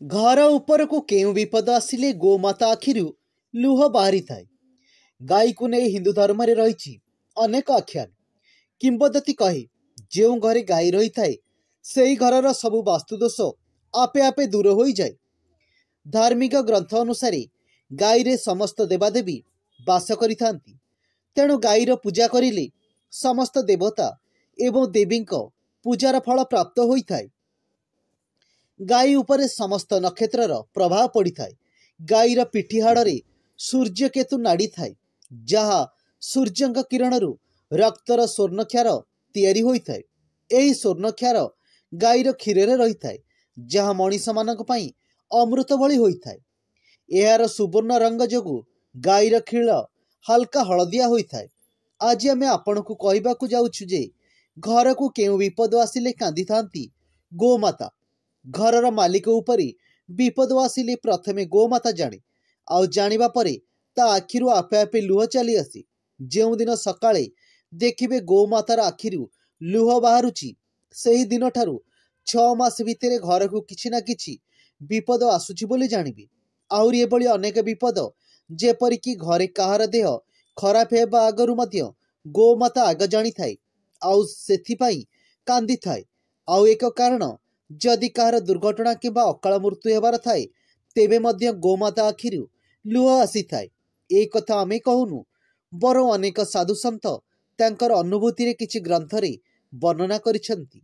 घर उपरकू केउ विपद आसिले गोमाता आखिरु लुह बाहरी थाए। गाई को नहीं हिंदू धर्म रे रही अनेक आख्यान किंबदती कहे जो घरे गाई रही थाए से घर सबु वास्तुदोष आपे आपे दूर हो जाए। धार्मिक ग्रंथ अनुसार गाई रे समस्त देवादेवी बास करि थांती। तेणु गाईर पूजा करिले समस्त देवता एवं देवी पूजार फल प्राप्त होता है। गाई उपरे समस्त नक्षत्रर प्रभाव पड़ी थाए। गाईर पिठी हाड़े सूर्य केतु नाड़ी थाए जहा सूर्य किरणरू रक्तर स्वर्णक्षार तैयारी होइथाए। एही स्वर्णक्षार गाईर क्षीर रही थाए जहा मनीष मानक पई अमृत भली होइथाए। एहार सुवर्ण रंग जोगु गाईर क्षीर हल्का हलदिया होइथाए। आज आमे आपनकु कहिबाकु जाउछु जे घर को केउ विपद आसिले कांदी थांती गोमाता। घरर मालिक उपरे विपद आसिले प्रथमे गोमाता जाने आउ जानिबा परे ता आखिरु आपे आपे लुह चली आसी। जेउ दिन सकाळे देखिबे गोमातार आखिरु लुह बाहरुची सेही दिन ठारू 6 मास भितरे घर को किछि ना किछि विपद आसुची बोली जानिबे। आउरी एभली अनेक विपद जेपरिकी घरे काहार देह खराब हेबा आगरु मध्य गोमाता आग जानी थाए आउ सेथिपाई कांदी थाए। आउ एक कारण जदि काहार दुर्घटना किंबा अकाल मृत्यु हेबार थाए तेबे मध्य गोमाता आखिरु लुह आसी थाए। ए कथा आमे कहूनु बरं अनेक साधु संत तांकर अनुभूति रे किछि ग्रंथ रे वर्णना करिसेंती।